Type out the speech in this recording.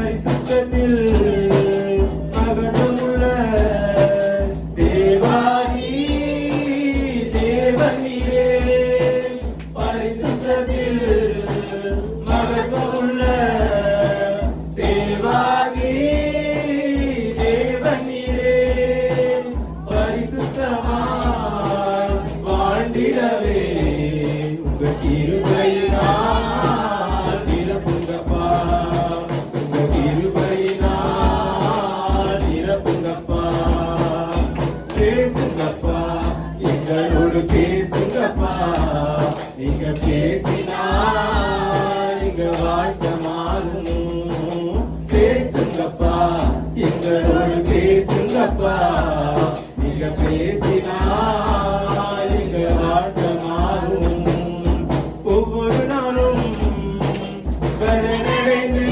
பரிசுத்தத்தில் மகத்துவமுள்ள தேவாதி தேவனிலே பரிசுத்தத்தில் மகத்துவமுள்ள தேவாதி தேவனிலே பரிசுத்தமாய் வாழ்ந்திடவே உங்க கிருபையினால் நிரப்புங்கப்பா உங்க கிருபையினால் நிரப்புங்கப்பா பேசுங்கப்பா எங்களோடு பேசுங்கப்பா நீங்க பேசினால் எங்க வாழ்க்கை மாறும் பேசுங்கப்பா எங்களோடு பேசுங்கப்பா நீங்க பேசினால் எங்க வாழ்க்கை மாறும் ஒவ்வொரு நாளும் பலனடைந்து